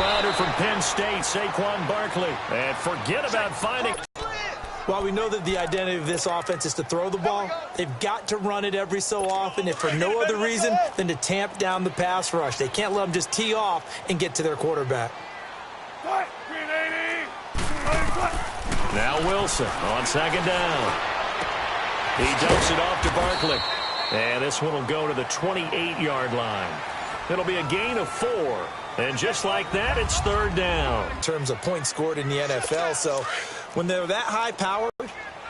rounder from Penn State, Saquon Barkley. And forget about finding... While we know that the identity of this offense is to throw the ball, they've got to run it every so often, if for no other reason than to tamp down the pass rush. They can't let them just tee off and get to their quarterback. Now Wilson on second down. He dumps it off to Barkley. And this one will go to the 28-yard line. It'll be a gain of 4. And just like that, it's third down. In terms of points scored in the NFL, so when they're that high-powered,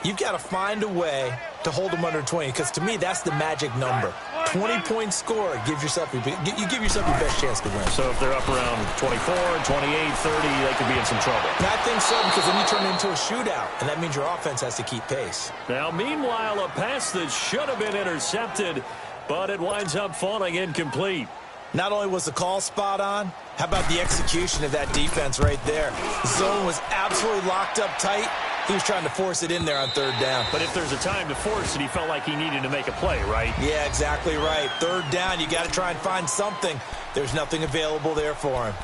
you've got to find a way to hold them under 20, because to me, that's the magic number. 20 points scored, you give yourself your best chance to win. So if they're up around 24, 28, 30, they could be in some trouble. And I think so, because then you turn it into a shootout, and that means your offense has to keep pace. Now, meanwhile, a pass that should have been intercepted, but it winds up falling incomplete. Not only was the call spot on, how about the execution of that defense right there? The zone was absolutely locked up tight. He was trying to force it in there on third down. But if there's a time to force it, he felt like he needed to make a play, right? Yeah, exactly right. Third down, you got to try and find something. There's nothing available there for him.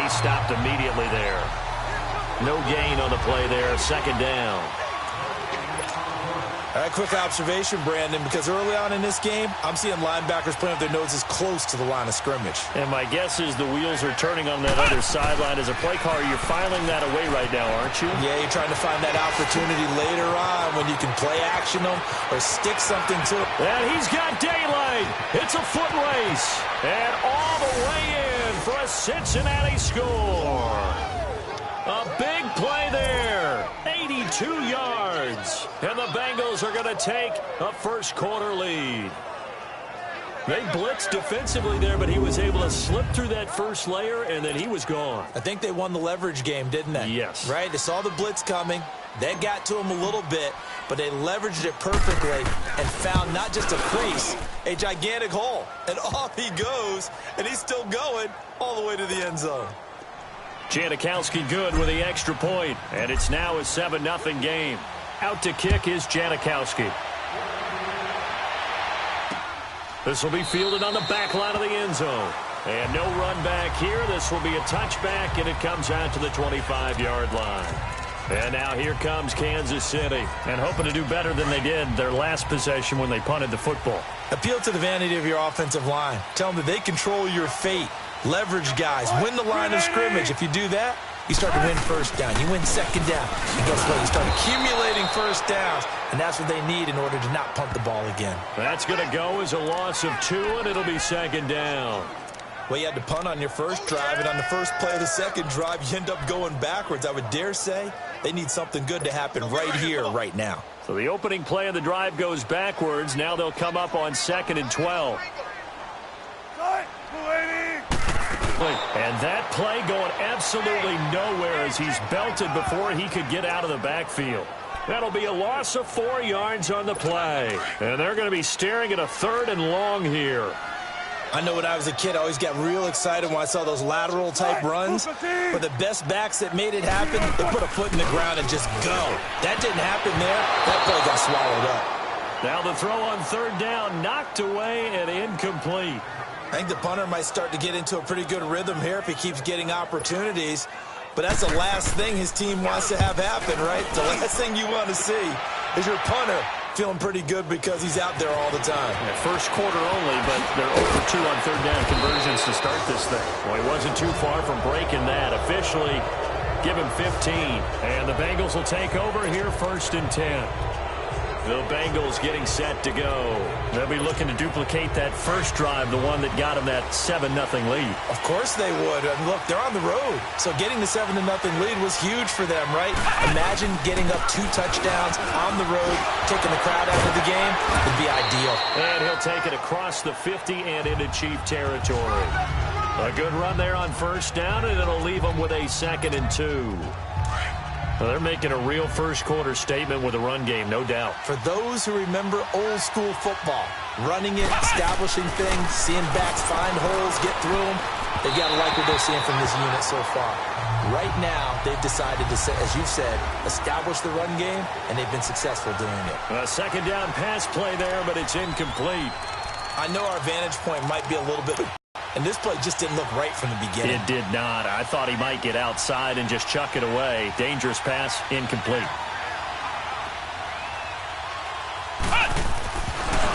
Stopped immediately there. No gain on the play there. Second down. All right, quick observation, Brandon, because early on in this game, I'm seeing linebackers playing with their noses close to the line of scrimmage. And my guess is the wheels are turning on that other sideline. As a play caller, you're filing that away right now, aren't you? Yeah, you're trying to find that opportunity later on when you can play action them or stick something to it. And he's got daylight. It's a foot race. And all the way in for a Cincinnati score. A big play there. 82 yards. And the Bengals are going to take a first quarter lead. They blitzed defensively there, but he was able to slip through that first layer, and then he was gone. I think they won the leverage game, didn't they? Yes. Right? They saw the blitz coming. That got to him a little bit, but they leveraged it perfectly and found not just a crease, a gigantic hole. And off he goes, and he's still going all the way to the end zone. Janikowski good with the extra point, and it's now a 7-0 game. Out to kick is Janikowski. This will be fielded on the back line of the end zone. And no run back here. This will be a touchback, and it comes out to the 25-yard line. And now here comes Kansas City, and hoping to do better than they did their last possession when they punted the football. Appeal to the vanity of your offensive line. Tell them that they control your fate. Leverage guys. Win the line of scrimmage. If you do that, you start to win first down. You win second down. And guess what? You start accumulating first downs, and that's what they need in order to not punt the ball again. That's going to go as a loss of 2, and it'll be second down. Well, you had to punt on your first drive, and on the first play of the second drive, you end up going backwards. I would dare say they need something good to happen right here, right now. So the opening play of the drive goes backwards. Now they'll come up on 2nd and 12. And that play going absolutely nowhere as he's belted before he could get out of the backfield. That'll be a loss of 4 yards on the play. And they're going to be staring at a 3rd and long here. I know when I was a kid, I always got real excited when I saw those lateral-type runs. But the best backs that made it happen, they put a foot in the ground and just go. That didn't happen there. That play got swallowed up. Now the throw on 3rd down, knocked away and incomplete. I think the punter might start to get into a pretty good rhythm here if he keeps getting opportunities. But that's the last thing his team wants to have happen, right? The last thing you want to see is your punter feeling pretty good because he's out there all the time. Yeah, first quarter only, but they're 0 for 2 on 3rd down conversions to start this thing. Well, he wasn't too far from breaking that. Officially, give him 15. And the Bengals will take over here 1st and 10. The Bengals getting set to go. They'll be looking to duplicate that first drive, the one that got them that 7-0 lead. Of course they would. And look, they're on the road. So getting the 7-0 lead was huge for them, right? Imagine getting up 2 touchdowns on the road, taking the crowd out of the game. Would be ideal. And he'll take it across the 50 and into Chief territory. A good run there on 1st down, and it'll leave them with a 2nd and 2. Well, they're making a real first-quarter statement with a run game, no doubt. For those who remember old-school football, running it, establishing things, seeing backs find holes, get through them, they got to like what they're seeing from this unit so far. Right now, they've decided to, as you've said, establish the run game, and they've been successful doing it. A second down pass play there, but it's incomplete. I know our vantage point might be a little bit, and this play just didn't look right from the beginning. It did not. I thought he might get outside and just chuck it away. Dangerous pass, incomplete.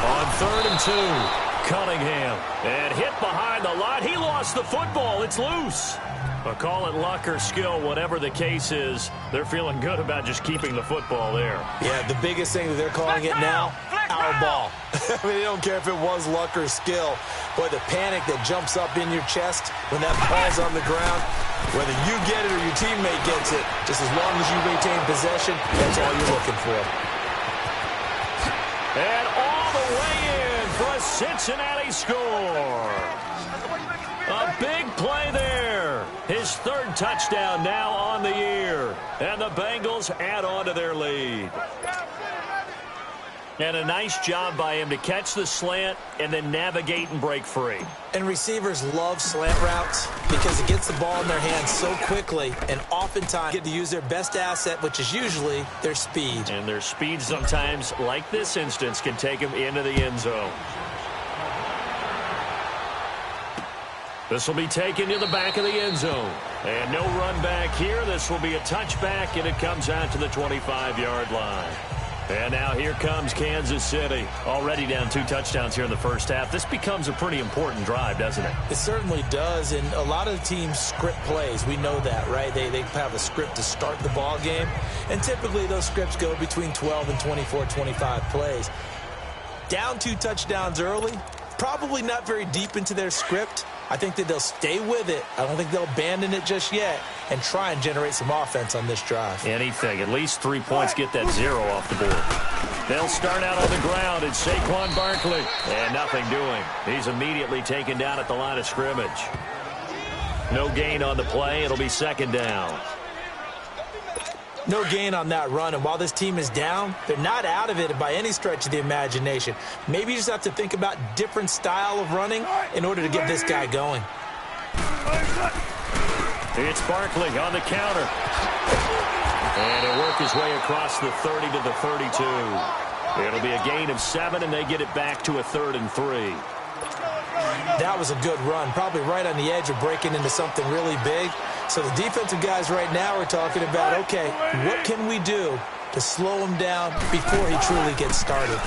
On 3rd and 2, Cunningham. And hit behind the line. He lost the football. It's loose. But call it luck or skill, whatever the case is, they're feeling good about just keeping the football there. Yeah, the biggest thing that they're calling it now, our ball. I mean, they don't care if it was luck or skill. Boy, the panic that jumps up in your chest when that ball's on the ground, whether you get it or your teammate gets it, just as long as you retain possession, that's all you're looking for. And all the way in for a Cincinnati score. A big play there. His 3rd touchdown now on the year. And the Bengals add on to their lead. And a nice job by him to catch the slant and then navigate and break free. And receivers love slant routes because it gets the ball in their hands so quickly and oftentimes get to use their best asset, which is usually their speed. And their speed sometimes, like this instance, can take them into the end zone. This will be taken to the back of the end zone. And no run back here. This will be a touchback, and it comes out to the 25-yard line. And now here comes Kansas City. Already down 2 touchdowns here in the first half. This becomes a pretty important drive, doesn't it? It certainly does, and a lot of the teams script plays. We know that, right? They have a script to start the ball game, and typically those scripts go between 12 and 24, 25 plays. Down 2 touchdowns early, probably not very deep into their script. I think that they'll stay with it. I don't think they'll abandon it just yet and try and generate some offense on this drive. Anything. At least 3 points, get that 0 off the board. They'll start out on the ground. It's Saquon Barkley. And nothing doing. He's immediately taken down at the line of scrimmage. No gain on the play. It'll be 2nd down. No gain on that run, and while this team is down, they're not out of it by any stretch of the imagination. Maybe you just have to think about different style of running in order to get this guy going. It's Barkley on the counter. And he'll work his way across the 30 to the 32. It'll be a gain of 7, and they get it back to a 3rd and 3. That was a good run, probably right on the edge of breaking into something really big. So the defensive guys right now are talking about, okay, what can we do to slow him down before he truly gets started?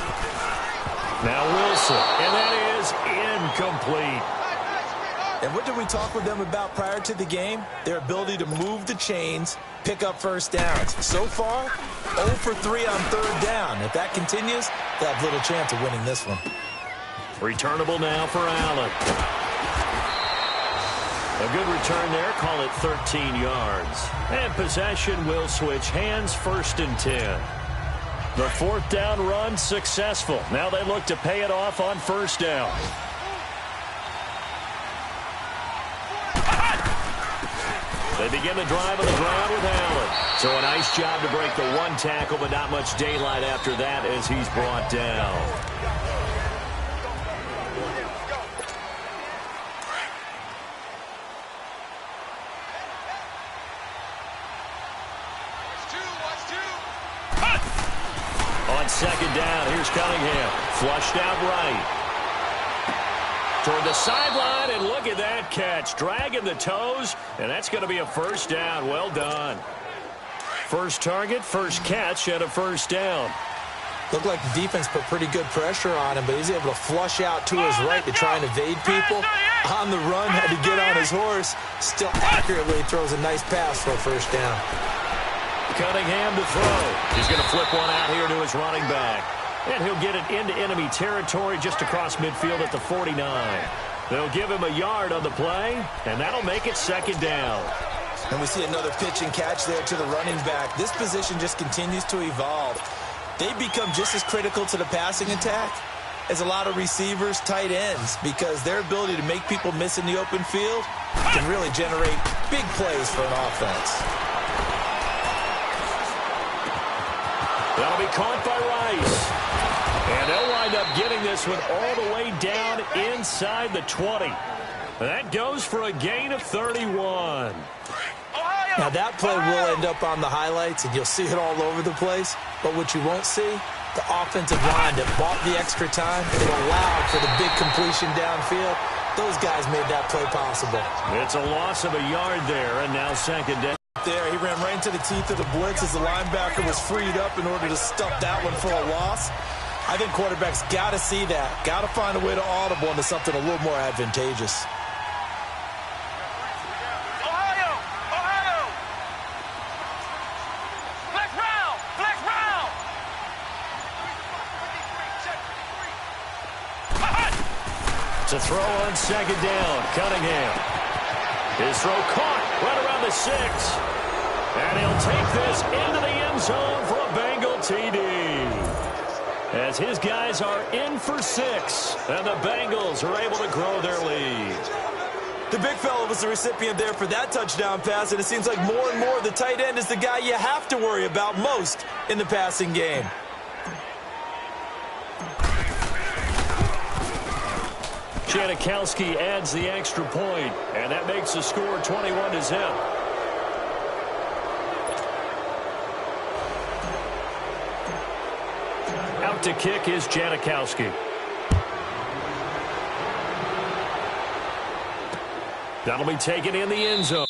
Now Wilson, and that is incomplete. And what did we talk with them about prior to the game? Their ability to move the chains, pick up first downs. So far, 0 for 3 on 3rd down. If that continues, they'll have little chance of winning this one. Returnable now for Allen. A good return there. Call it 13 yards. And possession will switch hands. 1st and 10. The 4th down run successful. Now they look to pay it off on 1st down. They begin the drive on the ground with Allen. So a nice job to break the 1 tackle, but not much daylight after that as he's brought down. On 2nd down, here's Cunningham. Flushed out right. Toward the sideline, and look at that catch. Dragging the toes, and that's going to be a 1st down. Well done. First target, first catch, and a 1st down. Looked like the defense put pretty good pressure on him, but he's able to flush out to his right to try and evade people. On the run, had to get on his horse. Still accurately throws a nice pass for a 1st down. Cunningham to throw. He's going to flip one out here to his running back. And he'll get it into enemy territory just across midfield at the 49. They'll give him a yard on the play, and that'll make it 2nd down. And we see another pitch and catch there to the running back. This position just continues to evolve. They become just as critical to the passing attack as a lot of receivers, tight ends, because their ability to make people miss in the open field can really generate big plays for an offense. That'll be caught by Rice. And they'll wind up getting this one all the way down inside the 20. That goes for a gain of 31. Now, that play will end up on the highlights, and you'll see it all over the place. But what you won't see, the offensive line that bought the extra time, that allowed for the big completion downfield, those guys made that play possible. It's a loss of a yard there, and now second down. There, he ran right into the teeth of the blitz as the linebacker was freed up in order to stuff that one for a loss. I think quarterbacks got to see that, got to find a way to audible into something a little more advantageous. To throw on second down, Cunningham. His throw caught right around the 6. And he'll take this into the end zone for a Bengal TD. As his guys are in for 6, and the Bengals are able to grow their lead. The big fella was the recipient there for that touchdown pass, and it seems like more and more the tight end is the guy you have to worry about most in the passing game. Janikowski adds the extra point, and that makes the score 21-0. Out to kick is Janikowski. That'll be taken in the end zone.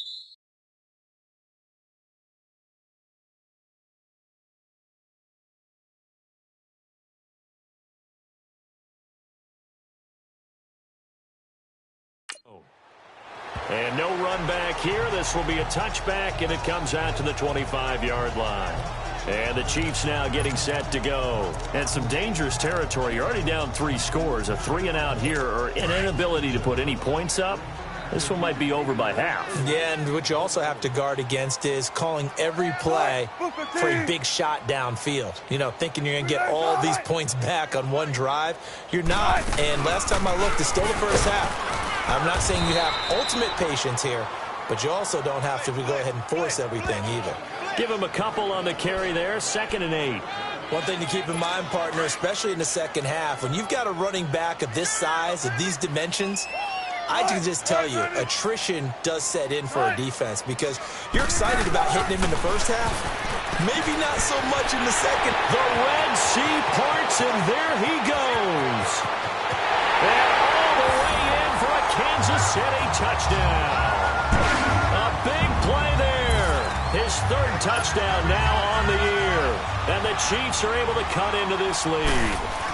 And no run back here. This will be a touchback, and it comes out to the 25-yard line. And the Chiefs now getting set to go. And some dangerous territory. You're already down 3 scores. A 3-and-out here, or an inability to put any points up. This one might be over by half. Yeah, and what you also have to guard against is calling every play for a big shot downfield. You know, thinking you're going to get all these points back on one drive. You're not. And last time I looked, it's still the first half. I'm not saying you have ultimate patience here, but you also don't have to go ahead and force everything either. Give him a couple on the carry there, 2nd and 8. One thing to keep in mind, partner, especially in the second half, when you've got a running back of this size, of these dimensions, I can just tell you, attrition does set in for a defense because you're excited about hitting him in the first half. Maybe not so much in the second. The Red Sea parts, and there he goes. And all the way in for a Kansas City touchdown. A big play there. His 3rd touchdown now on the year. And the Chiefs are able to cut into this lead.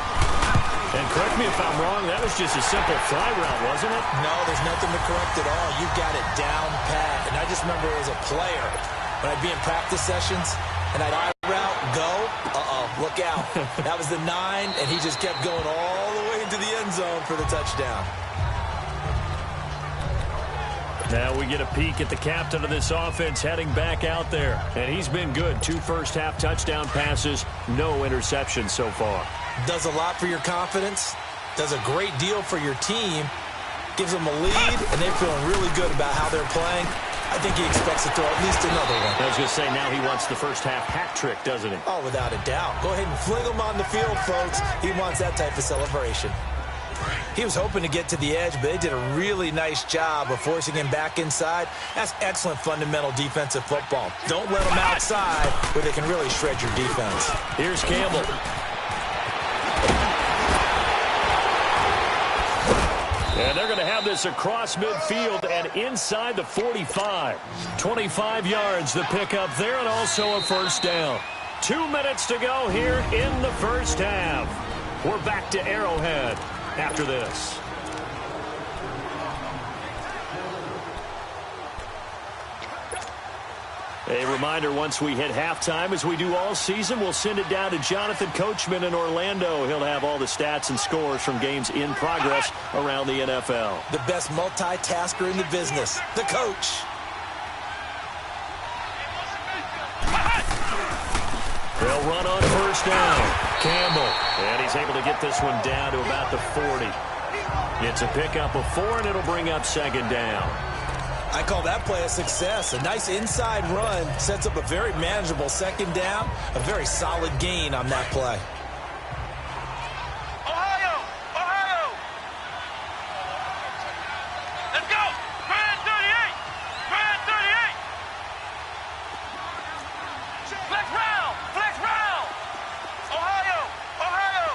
And correct me if I'm wrong, that was just a simple fly route, wasn't it? No, there's nothing to correct at all. You got it down pat. And I just remember as a player, when I'd be in practice sessions, and I'd fly route, go, look out. That was the 9, and he just kept going all the way into the end zone for the touchdown. Now we get a peek at the captain of this offense heading back out there. And he's been good. 2 first-half touchdown passes, no interceptions so far. Does a lot for your confidence, does a great deal for your team, gives them a lead, and they're feeling really good about how they're playing. I think he expects to throw at least another one. I was going to say, now he wants the first-half hat trick, doesn't he? Oh, without a doubt. Go ahead and fling him on the field, folks. He wants that type of celebration. He was hoping to get to the edge, but they did a really nice job of forcing him back inside. That's excellent fundamental defensive football. Don't let them outside where they can really shred your defense. Here's Campbell. And they're going to have this across midfield and inside the 45. 25 yards the pickup there, and also a first down. 2 minutes to go here in the first half. We're back to Arrowhead after this. A reminder, once we hit halftime, as we do all season, we'll send it down to Jonathan Coachman in Orlando. He'll have all the stats and scores from games in progress around the NFL. The best multitasker in the business, the coach. They'll run on first down. Campbell. And he's able to get this one down to about the 40. It's a pickup of 4, and it'll bring up second down. I call that play a success. A nice inside run sets up a very manageable second down, a very solid gain on that play. Ohio! Ohio! Let's go! Brand 38! Brand 38! Flex round! Flex round! Ohio! Ohio!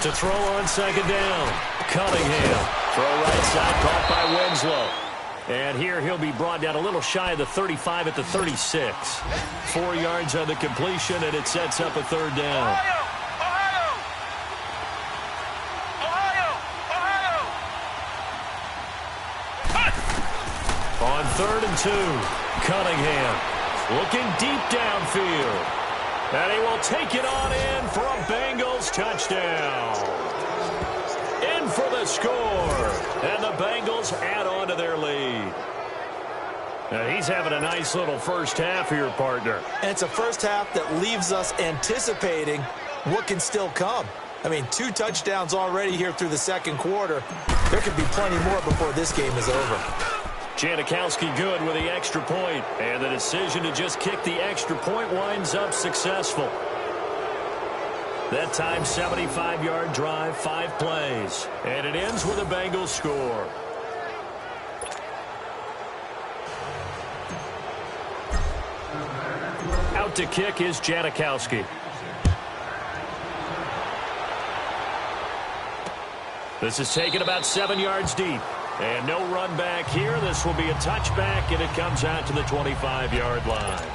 To throw on second down, Cunningham. Throw right side, caught by Winslow. And here he'll be brought down a little shy of the 35 at the 36. 4 yards on the completion, and it sets up a third down. Ohio! Ohio! Ohio! On 3rd and 2, Cunningham looking deep downfield. And he will take it on in for a Bengals touchdown. In for the score. And the Bengals add on to their lead. Now he's having a nice little first half here, partner. And it's a first half that leaves us anticipating what can still come. I mean, 2 touchdowns already here through the second quarter. There could be plenty more before this game is over. Janikowski good with the extra point. And the decision to just kick the extra point winds up successful. That time, 75-yard drive, 5 plays. And it ends with a Bengals score. Out to kick is Janikowski. This is taken about 7 yards deep. And no run back here. This will be a touchback, and it comes out to the 25-yard line.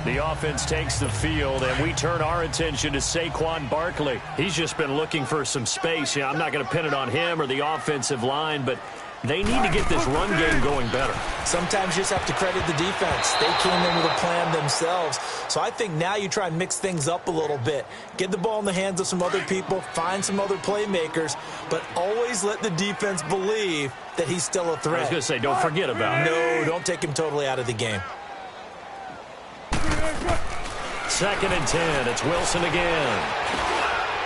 The offense takes the field, and we turn our attention to Saquon Barkley. He's just been looking for some space. Yeah, I'm not going to pin it on him or the offensive line, but they need to get this run game going better. Sometimes you just have to credit the defense. They came in with a plan themselves. So I think now you try and mix things up a little bit. Get the ball in the hands of some other people, find some other playmakers, but always let the defense believe that he's still a threat. I was going to say, don't forget about it. No, don't take him totally out of the game. 2nd and 10. It's Wilson again.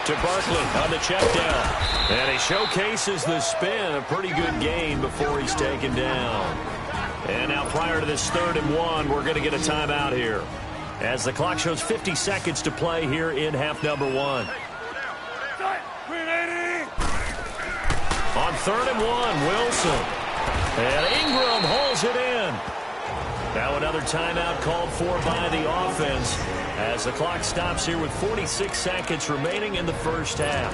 To Barkley on the check down. And he showcases the spin. A pretty good gain before he's taken down. And now prior to this 3rd and 1, we're going to get a timeout here, as the clock shows 50 seconds to play here in half number 1. On 3rd and 1, Wilson. And Ingram holds it in. Now another timeout called for by the offense as the clock stops here with 46 seconds remaining in the first half.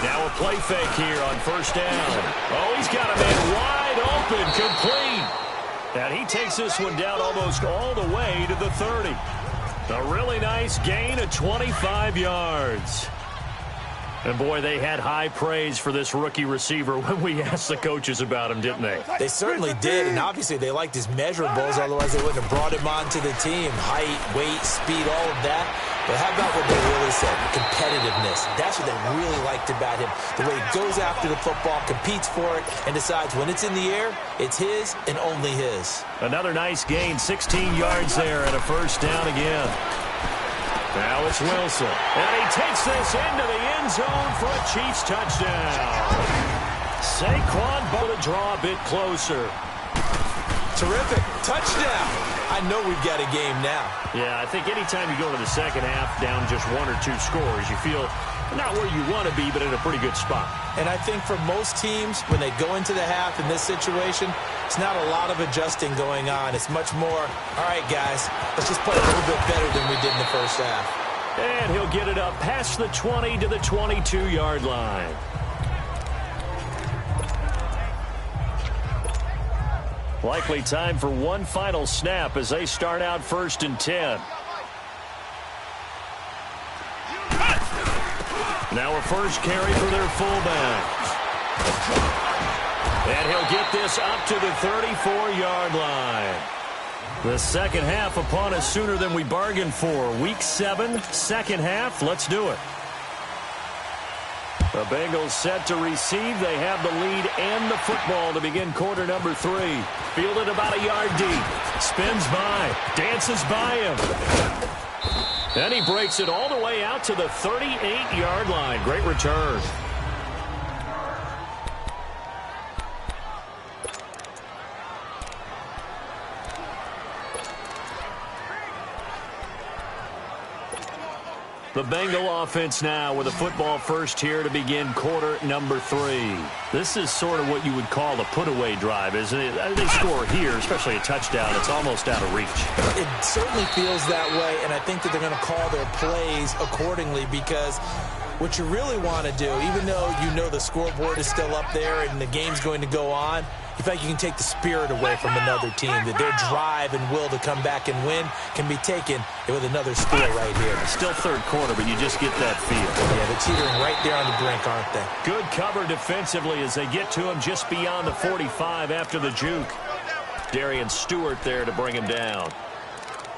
Now a play fake here on first down. Oh, he's got a man wide open, complete. And he takes this one down almost all the way to the 30. A really nice gain of 25 yards. And, boy, they had high praise for this rookie receiver when we asked the coaches about him, didn't they? They certainly did, and obviously they liked his measurables. Otherwise, they wouldn't have brought him onto the team. Height, weight, speed, all of that. But how about what they really said? Competitiveness. That's what they really liked about him. The way he goes after the football, competes for it, and decides when it's in the air, it's his and only his. Another nice gain, 16 yards there, and a first down again. Now it's Wilson, and he takes this into the end zone for a Chiefs touchdown. Saquon to draw a bit closer. Terrific. Touchdown. I know we've got a game now. Yeah, I think anytime you go into the second half down just 1 or 2 scores, you feel not where you want to be, but in a pretty good spot. And I think for most teams, when they go into the half in this situation, it's not a lot of adjusting going on. It's much more, all right, guys, let's just play a little bit better than we did in the first half. And he'll get it up past the 20 to the 22-yard line. Likely time for one final snap as they start out 1st and 10. Now a first carry for their fullback. And he'll get this up to the 34-yard line. The second half upon us sooner than we bargained for. Week 7, second half. Let's do it. The Bengals set to receive. They have the lead and the football to begin quarter number 3. Fielded about a yard deep. Spins by. Dances by him. And he breaks it all the way out to the 38-yard line. Great return. The Bengal offense now with a football first here to begin quarter number 3. This is sort of what you would call a put-away drive, isn't it? They score here, especially a touchdown. It's almost out of reach. It certainly feels that way, and I think that they're going to call their plays accordingly because what you really want to do, even though you know the scoreboard is still up there and the game's going to go on, you feel like you can take the spirit away from another team, that their drive and will to come back and win can be taken with another score right here. Still third quarter, but you just get that feel. Yeah, they're teetering right there on the brink, aren't they? Good cover defensively as they get to him just beyond the 45 after the juke. Darian Stewart there to bring him down.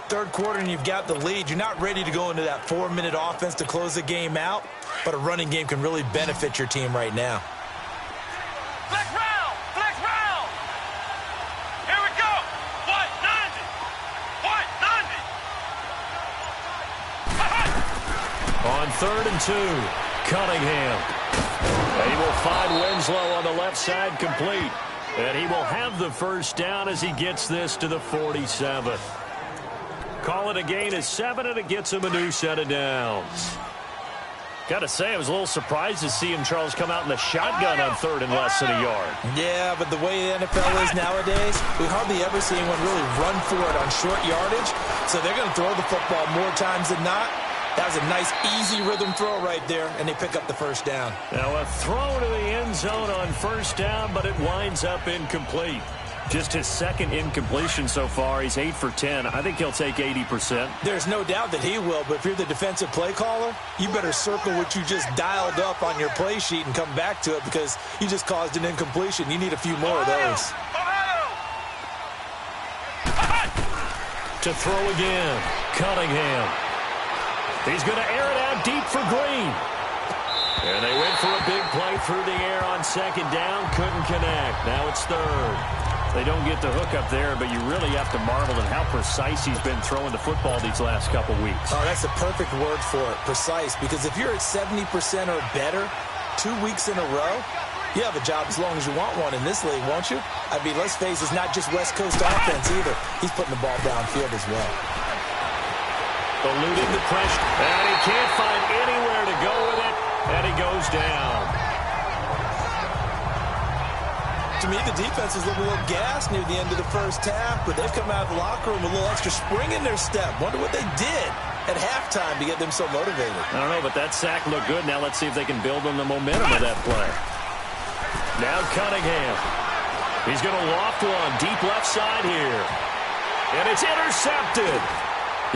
Third quarter and you've got the lead. You're not ready to go into that 4-minute offense to close the game out, but a running game can really benefit your team right now. Flex round! Flex round! Here we go! 190! 190! On 3rd and 2, Cunningham. And he will find Winslow on the left side complete. And he will have the first down as he gets this to the 47. Call it a gain of 7, and it gets him a new set of downs. Got to say, I was a little surprised to see him, Charles, come out in the shotgun on 3rd and less than a yard. Yeah, but the way the NFL is nowadays, we hardly ever see anyone really run for it on short yardage. So they're going to throw the football more times than not. That was a nice, easy rhythm throw right there, and they pick up the first down. Now a throw to the end zone on first down, but it winds up incomplete. Just his second incompletion so far. He's 8 for 10. I think he'll take 80%. There's no doubt that he will, but if you're the defensive play caller, you better circle what you just dialed up on your play sheet and come back to it because you just caused an incompletion. You need a few more of those. To throw again, Cunningham. He's going to air it out deep for Green. And they went for a big play through the air on 2nd down. Couldn't connect. Now it's 3rd. They don't get the hook up there, but you really have to marvel at how precise he's been throwing the football these last couple weeks. Oh, that's a perfect word for it, precise, because if you're at 70% or better 2 weeks in a row, you have a job as long as you want one in this league, won't you? I mean, let's face it, it's not just West Coast offense either. He's putting the ball downfield as well. Eluding the pressure, and he can't find anywhere to go with it, and he goes down. To me, the defense is looking a little gassed near the end of the first half, but they've come out of the locker room with a little extra spring in their step. Wonder what they did at halftime to get them so motivated. I don't know, but that sack looked good. Now let's see if they can build on the momentum of that play. Now Cunningham. He's going to loft one deep left side here. And it's intercepted.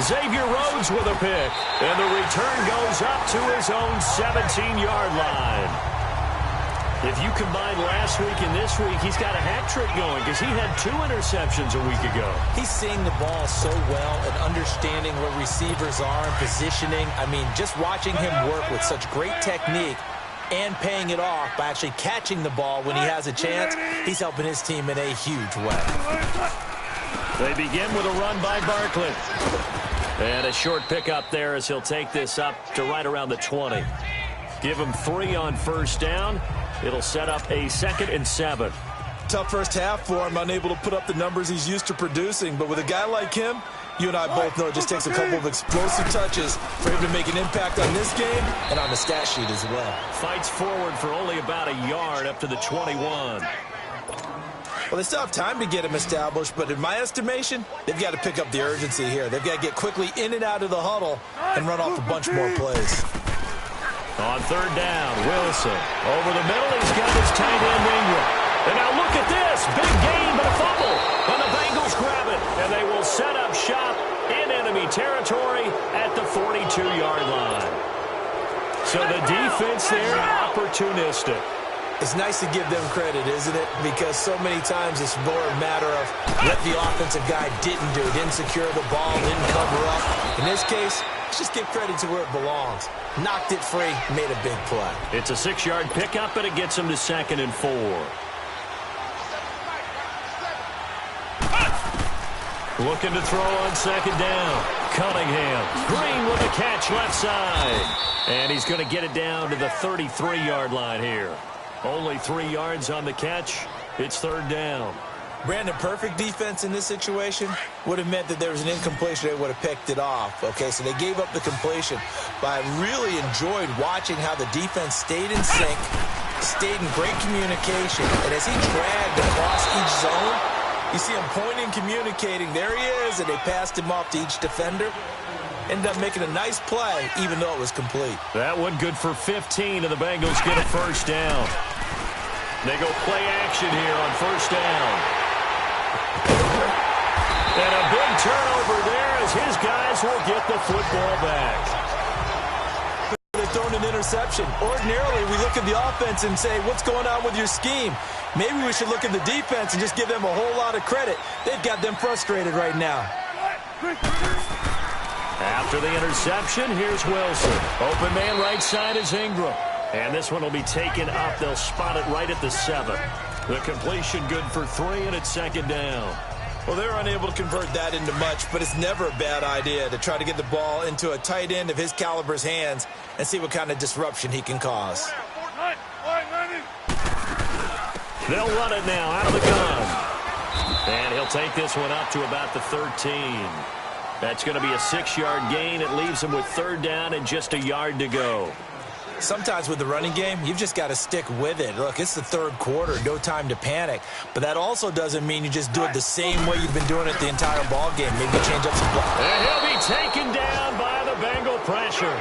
Xavier Rhodes with a pick. And the return goes up to his own 17-yard line. If you combine last week and this week, he's got a hat trick going because he had 2 interceptions a week ago. He's seeing the ball so well and understanding where receivers are and positioning. I mean, just watching him work with such great technique and paying it off by actually catching the ball when he has a chance, he's helping his team in a huge way. They begin with a run by Barkley. And a short pickup there as he'll take this up to right around the 20. Give him 3 on first down. It'll set up a 2nd and 7. Tough first half for him, unable to put up the numbers he's used to producing. But with a guy like him, you and I both know it just takes a couple of explosive touches for him to make an impact on this game and on the stat sheet as well. Fights forward for only about a yard up to the 21. Well, they still have time to get him established, but in my estimation, they've got to pick up the urgency here. They've got to get quickly in and out of the huddle and run off a bunch more plays. On 3rd down, Wilson. Over the middle, he's got his tight end Ingram. And now look at this. Big gain, but a fumble. And the Bengals grab it. And they will set up shop in enemy territory at the 42-yard line. So the defense there, opportunistic. It's nice to give them credit, isn't it? Because so many times it's more a matter of what the offensive guy didn't do. Didn't secure the ball, didn't cover up. In this case, Let's just give credit to where it belongs. Knocked it free, made a big play. It's a 6-yard pickup, and it gets him to 2nd and 4. Looking to throw on 2nd down. Cunningham. Green with a catch left side. And he's going to get it down to the 33-yard line here. Only 3 yards on the catch. It's 3rd down. Brandon, perfect defense in this situation would have meant that there was an incompletion. They would have picked it off. Okay, so they gave up the completion. But I really enjoyed watching how the defense stayed in sync, stayed in great communication. And as he dragged across each zone, you see him pointing, communicating. There he is, and they passed him off to each defender. Ended up making a nice play, even though it was complete. That one good for 15, and the Bengals get a 1st down. They go play action here on 1st down. And a big turnover there as his guys will get the football back. They're throwing an interception. Ordinarily, we look at the offense and say, what's going on with your scheme? Maybe we should look at the defense and just give them a whole lot of credit. They've got them frustrated right now. After the interception, here's Wilson. Open man right side is Ingram. And this one will be taken up. They'll spot it right at the 7. The completion good for 3, and it's 2nd down. Well, they're unable to convert that into much, but it's never a bad idea to try to get the ball into a tight end of his caliber's hands and see what kind of disruption he can cause. They'll run it now out of the gun. And he'll take this one up to about the 13. That's going to be a 6-yard gain. It leaves him with 3rd down and just a yard to go. Sometimes with the running game, you've just got to stick with it. Look, it's the 3rd quarter, no time to panic. But that also doesn't mean you just do it the same way you've been doing it the entire ball game. Maybe change up some play. And he'll be taken down by the Bengal pressure.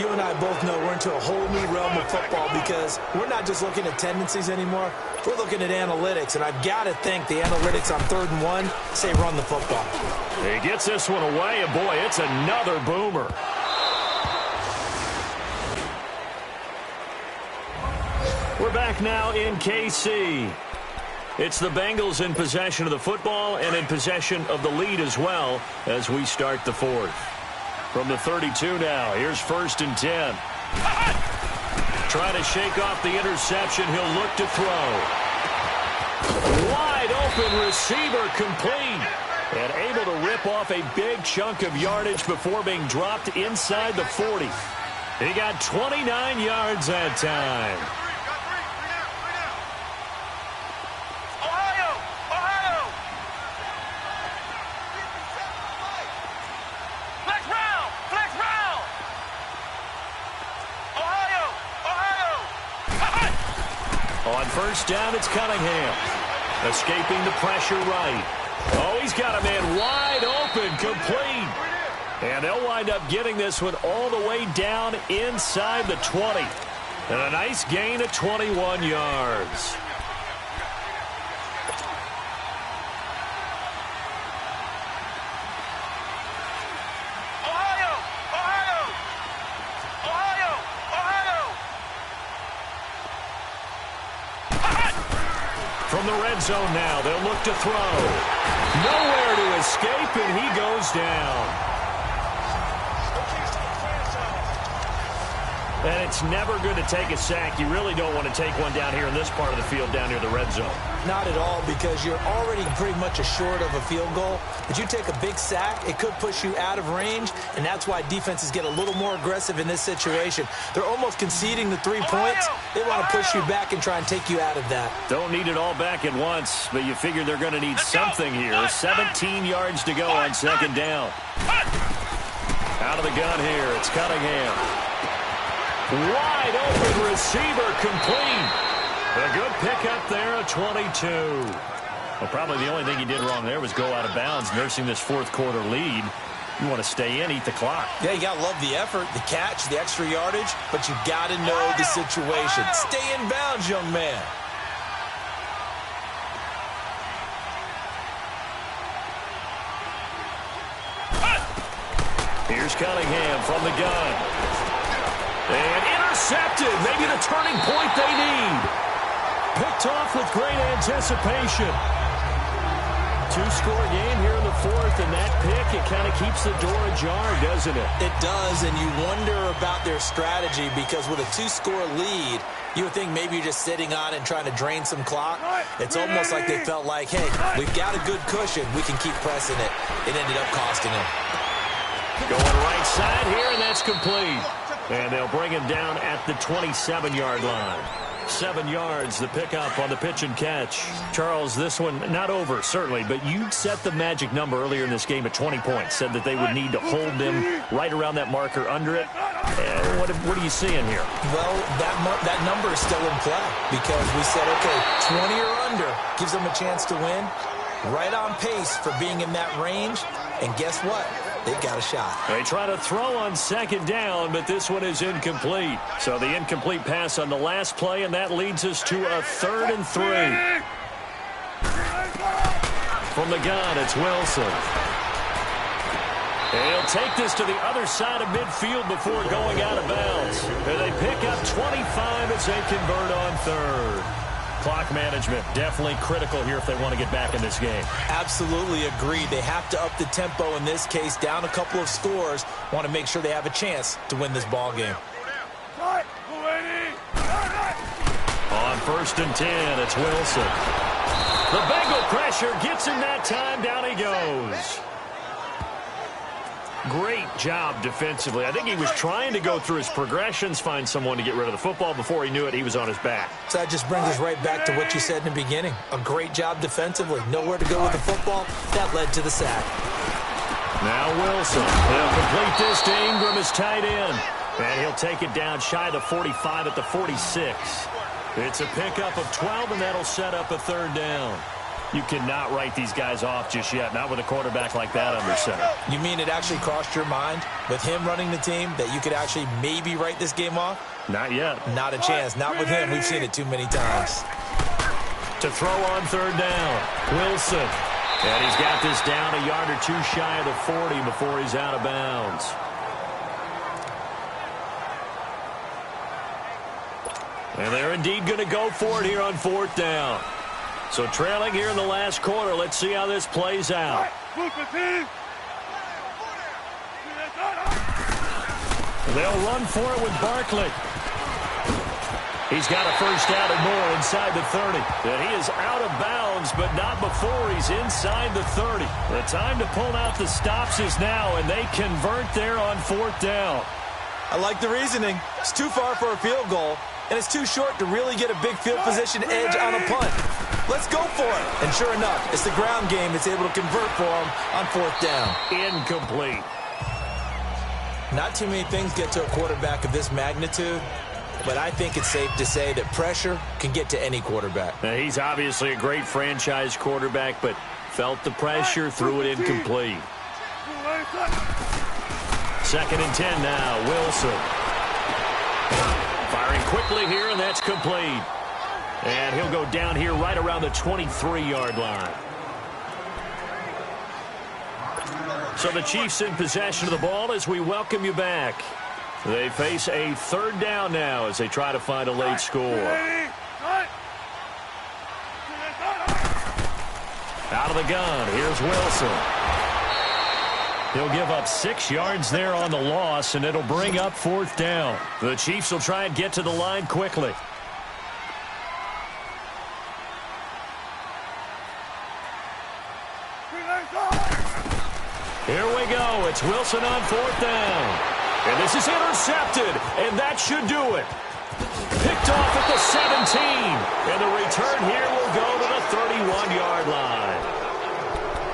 You and I both know we're into a whole new realm of football because we're not just looking at tendencies anymore. We're looking at analytics, and I've got to think the analytics on 3rd and 1 say run the football. He gets this one away, and boy, it's another boomer. We're back now in KC. It's the Bengals in possession of the football and in possession of the lead as well as we start the 4th. From the 32 now, here's 1st and 10. Trying to shake off the interception. He'll look to throw. Wide open receiver complete. And able to rip off a big chunk of yardage before being dropped inside the 40. He got 29 yards that time. On 1st down, it's Cunningham. Escaping the pressure right. Oh, he's got a man wide open, complete. And they'll wind up getting this one all the way down inside the 20. And a nice gain of 21 yards. From the red zone now, they'll look to throw. Nowhere to escape, and he goes down. And it's never good to take a sack. You really don't want to take one down here in this part of the field down near the red zone. Not at all, because you're already pretty much assured of a field goal. But you take a big sack, it could push you out of range, and that's why defenses get a little more aggressive in this situation. They're almost conceding the 3 points. They want to push you back and try and take you out of that. Don't need it all back at once, but you figure they're going to need something here. 17 yards to go on 2nd down. Out of the gun here, it's Cunningham. Wide open receiver complete. A good pickup there, a 22. Well, probably the only thing he did wrong there was go out of bounds, nursing this 4th quarter lead. You want to stay in, eat the clock. Yeah, you got to love the effort, the catch, the extra yardage, but you got to know the situation. Stay in bounds, young man. Here's Cunningham from the gun. And intercepted. Maybe the turning point they need. Picked off with great anticipation. two-score game here in the fourth, and that pick, it kind of keeps the door ajar, doesn't it? It does, and you wonder about their strategy because with a two-score lead, you would think maybe you're just sitting on it and trying to drain some clock. It's almost like they felt like, hey, we've got a good cushion. We can keep pressing it. It ended up costing them. Going right side here, and that's complete. And they'll bring him down at the 27-yard line. 7 yards, the pickup on the pitch and catch. Charles, this one not over, certainly, but you set the magic number earlier in this game at 20 points. Said that they would need to hold them right around that marker under it. What are you seeing here? Well, that number is still in play because we said, okay, 20 or under gives them a chance to win. Right on pace for being in that range. And guess what? They've got a shot. They try to throw on second down, but this one is incomplete. So the incomplete pass on the last play, and that leads us to a 3rd and 3. From the gun, it's Wilson. And he'll take this to the other side of midfield before going out of bounds. And they pick up 25 as they convert on 3rd. Clock management definitely critical here if they want to get back in this game. Absolutely agreed. They have to up the tempo in this case, down a couple of scores. Want to make sure they have a chance to win this ball game. On 1st and 10, it's Wilson. The Bengal pressure gets him that time. Down he goes. Great job defensively. I think he was trying to go through his progressions, find someone to get rid of the football. Before he knew it, he was on his back. So that just brings us right back to what you said in the beginning. A great job defensively. Nowhere to go with the football. That led to the sack. Now Wilson. He'll complete this to Ingram, his tight end. And he'll take it down shy of the 45 at the 46. It's a pickup of 12, and that'll set up a 3rd down. You cannot write these guys off just yet, not with a quarterback like that under center. You mean it actually crossed your mind with him running the team that you could actually maybe write this game off? Not yet. Not a chance. Not with him. We've seen it too many times. To throw on 3rd down, Wilson. And he's got this down a yard or two shy of the 40 before he's out of bounds. And they're indeed going to go for it here on 4th down. So trailing here in the last quarter. Let's see how this plays out. They'll run for it with Barkley. He's got a 1st down and more inside the 30. And he is out of bounds, but not before he's inside the 30. The time to pull out the stops is now, and they convert there on 4th down. I like the reasoning. It's too far for a field goal, and it's too short to really get a big field position edge on a punt. Let's go for it. And sure enough, it's the ground game that's able to convert for him on 4th down. Incomplete. Not too many things get to a quarterback of this magnitude, but I think it's safe to say that pressure can get to any quarterback. Now, he's obviously a great franchise quarterback, but felt the pressure, threw it incomplete. 2nd and 10 now, Wilson. Firing quickly here, and that's complete. And he'll go down here right around the 23-yard line. So the Chiefs in possession of the ball as we welcome you back. They face a 3rd down now as they try to find a late score. Out of the gun, here's Wilson. He'll give up 6 yards there on the loss, and it'll bring up 4th down. The Chiefs will try and get to the line quickly. Here we go. It's Wilson on 4th down. And this is intercepted, and that should do it. Picked off at the 17. And the return here will go to the 31-yard line.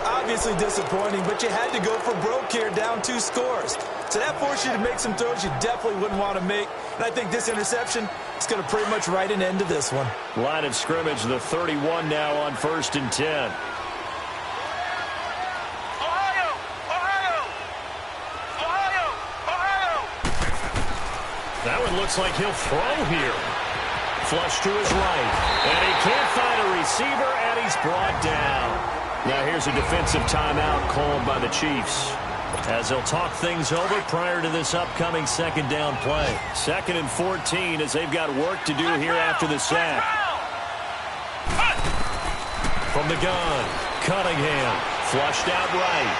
Obviously disappointing, but you had to go for broke here, down 2 scores. So that forced you to make some throws you definitely wouldn't want to make. And I think this interception is going to pretty much write an end to this one. Line of scrimmage, the 31 now on 1st and 10. That one looks like he'll throw here. Flush to his right. And he can't find a receiver, and he's brought down. Now here's a defensive timeout called by the Chiefs as they'll talk things over prior to this upcoming 2nd down play. 2nd and 14 as they've got work to do here after the sack. From the gun, Cunningham. Flushed out right.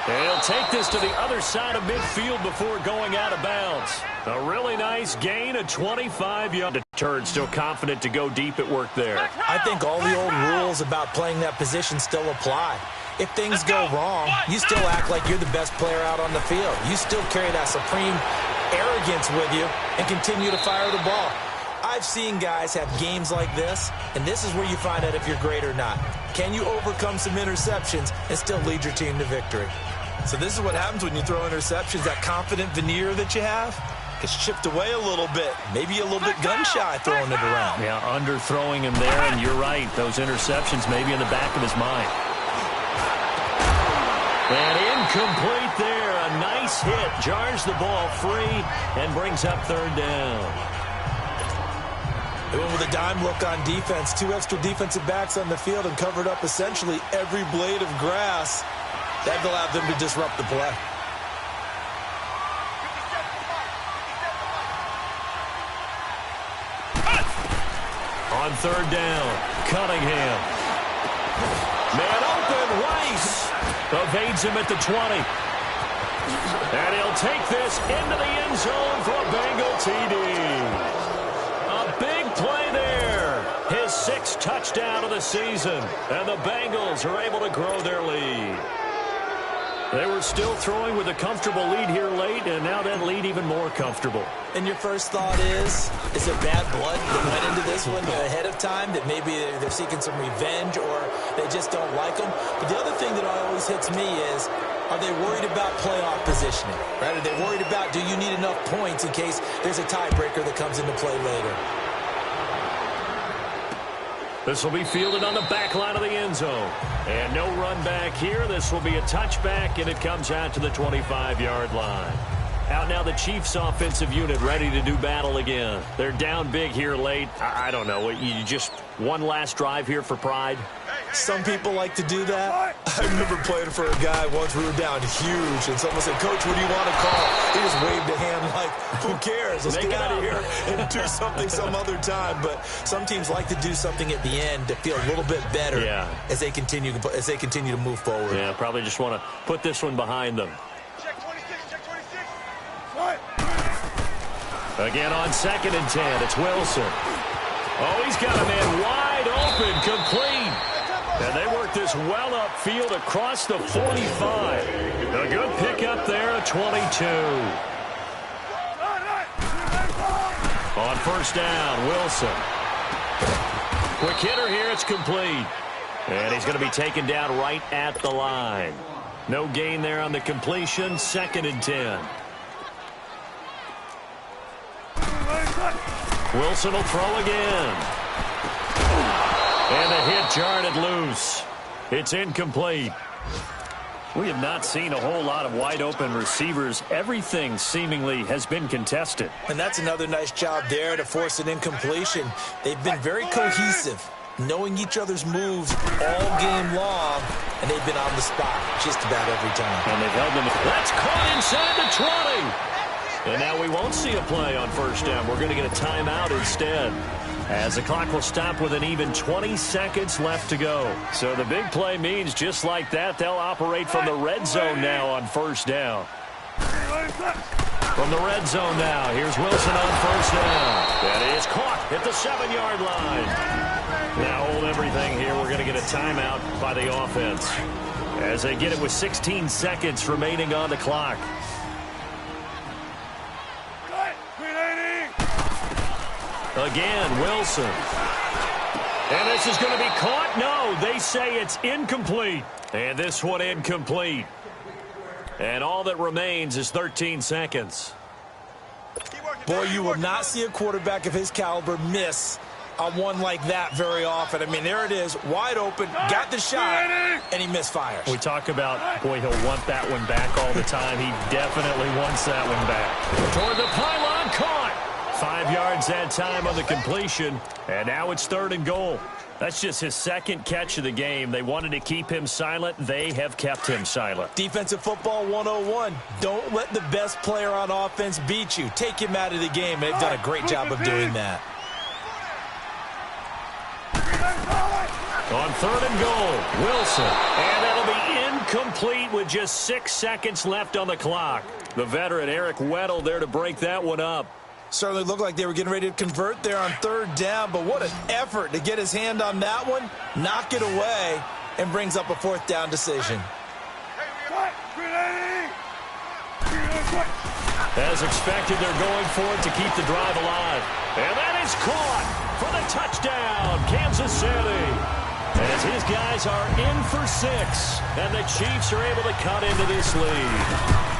And he'll take this to the other side of midfield before going out of bounds. A really nice gain of 25 yards. Turd still confident to go deep at work there. I think all the old rules about playing that position still apply. If things go wrong, you still act like you're the best player out on the field. You still carry that supreme arrogance with you and continue to fire the ball. I've seen guys have games like this, and this is where you find out if you're great or not. Can you overcome some interceptions and still lead your team to victory? So this is what happens when you throw interceptions. That confident veneer that you have gets chipped away a little bit. Maybe a little bit gun-shy throwing it around. Yeah, underthrowing him there, and you're right. Those interceptions may be in the back of his mind. And incomplete there. A nice hit. Jars the ball free and brings up third down. They went with a dime look on defense. 2 extra defensive backs on the field and covered up essentially every blade of grass. That allowed them to disrupt the play. On third down, Cunningham. Man open, Rice evades him at the 20. And he'll take this into the end zone for a Bengal TD. A big play there. His 6th touchdown of the season. And the Bengals are able to grow their lead. They were still throwing with a comfortable lead here late, and now that lead even more comfortable. And your first thought is it bad blood that went into this one ahead of time, that maybe they're seeking some revenge or they just don't like them? But the other thing that always hits me is, are they worried about playoff positioning? Right? Are they worried about, do you need enough points in case there's a tiebreaker that comes into play later? This will be fielded on the back line of the end zone. And no run back here. This will be a touchback, and it comes out to the 25-yard line. Out now the Chiefs offensive unit ready to do battle again. They're down big here late. I don't know. You just one last drive here for pride? Some people like to do that. I remember playing for a guy once. We were down huge, and someone said, "Coach, what do you want to call?" He just waved a hand like, who cares? Let's get out of here and do something some other time. But some teams like to do something at the end to feel a little bit better as they continue to move forward. Yeah, probably just want to put this one behind them. Check 26, check 26. Again on 2nd and 10, it's Wilson. Oh, he's got a man wide open, complete. And they work this well upfield across the 45. A good pickup there at 22. On first down, Wilson. Quick hitter here, it's complete. And he's going to be taken down right at the line. No gain there on the completion, 2nd and 10. Wilson will throw again. And a hit jarred loose. It's incomplete. We have not seen a whole lot of wide open receivers. Everything seemingly has been contested. And that's another nice job there to force an incompletion. They've been very cohesive, knowing each other's moves all game long, and they've been on the spot just about every time. And they've held them. That's caught inside the 20. And now we won't see a play on first down. We're going to get a timeout instead, as the clock will stop with an even 20 seconds left to go. So the big play means just like that, they'll operate from the red zone now on first down. From the red zone now, here's Wilson on first down. That is caught at the 7-yard line. Now hold everything here. We're going to get a timeout by the offense, as they get it with 16 seconds remaining on the clock. Again, Wilson. And this is going to be caught. No, they say it's incomplete. And this one incomplete. And all that remains is 13 seconds. Boy, you will not see a quarterback of his caliber miss on one like that very often. I mean, there it is, wide open, got the shot, and he misfires. We talk about, boy, he'll want that one back all the time. He definitely wants that one back. Toward the pylon, caught. 5 yards that time on the completion, and now it's 3rd and goal. That's just his 2nd catch of the game. They wanted to keep him silent. They have kept him silent. Defensive football 101. Don't let the best player on offense beat you. Take him out of the game. They've done a great job of doing that. On 3rd and goal, Wilson. And that'll be incomplete with just 6 seconds left on the clock. The veteran Eric Weddle there to break that one up. Certainly looked like they were getting ready to convert there on 3rd down, but what an effort to get his hand on that one, knock it away, and brings up a 4th down decision. As expected, they're going for it to keep the drive alive. And that is caught for the touchdown, Kansas City. As his guys are in for 6, and the Chiefs are able to cut into this lead.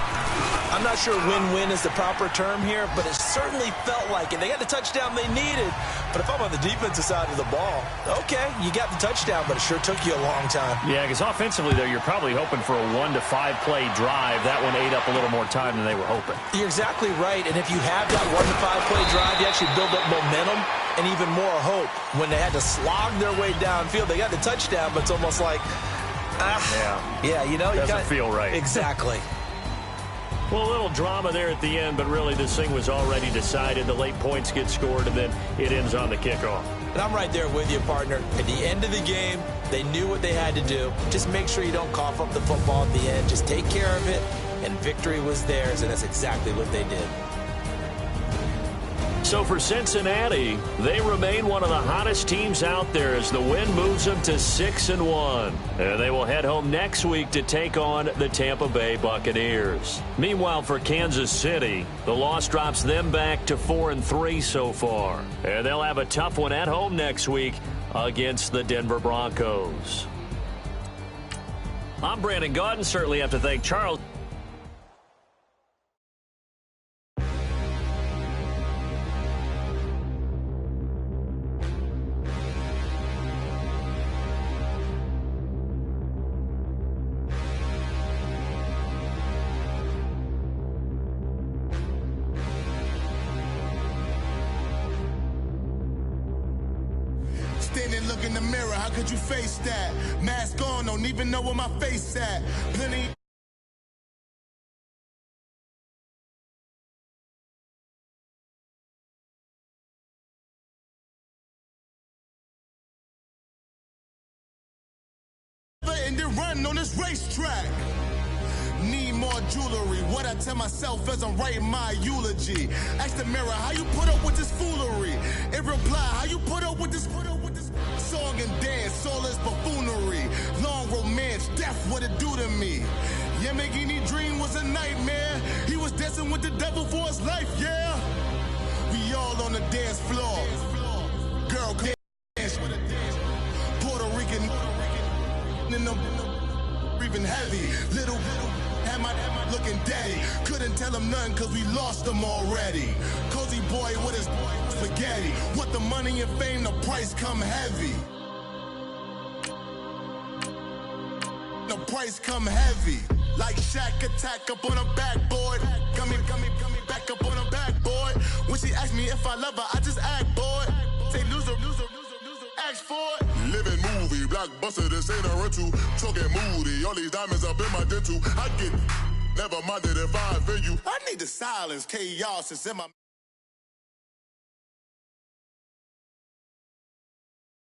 I'm not sure win-win is the proper term here, but it certainly felt like it. They got the touchdown they needed, but if I'm on the defensive side of the ball, okay, you got the touchdown, but it sure took you a long time. Yeah, because offensively there, you're probably hoping for a 1 to 5 play drive. That one ate up a little more time than they were hoping. You're exactly right, and if you have that 1 to 5 play drive, you actually build up momentum and even more hope. When they had to slog their way downfield, they got the touchdown, but it's almost like, yeah, you know, doesn't feel right. Exactly. Well, a little drama there at the end, but really this thing was already decided. The late points get scored, and then it ends on the kickoff. And I'm right there with you, partner. At the end of the game, they knew what they had to do. Just make sure you don't cough up the football at the end. Just take care of it, and victory was theirs, and that's exactly what they did. So for Cincinnati, they remain one of the hottest teams out there as the win moves them to 6-1. And they will head home next week to take on the Tampa Bay Buccaneers. Meanwhile, for Kansas City, the loss drops them back to 4-3 so far. And they'll have a tough one at home next week against the Denver Broncos. I'm Brandon Gaudin. Certainly have to thank Charles. Look in the mirror, how could you face that? Mask on, don't even know where my face at. Plenty. And then run on this racetrack. Need more jewelry. What I tell myself as I'm writing my eulogy. Ask the mirror, how you put up with this foolery? It reply, how you put up with this song and dance, all this buffoonery. Long romance, death, what it do to me? Yamagini dream was a nightmare. He was dancing with the devil for his life, yeah. We all on the dance floor. Girl, come dance. Puerto Rican in the breathing heavy. Little had my looking daddy. Couldn't tell him nothing cause we lost him already. Cozy boy with his spaghetti. What the money and fame, the price come heavy. The price come heavy. Like Shaq attack up on a backboard. Come back up on a backboard. When she asked me if I love her, I just act boy. Say loser, ask for it. Living movie, blockbuster, this ain't a rental. Talking moody, all these diamonds up in my dental. I get never minded if I offend you. I need the silence, chaos is in my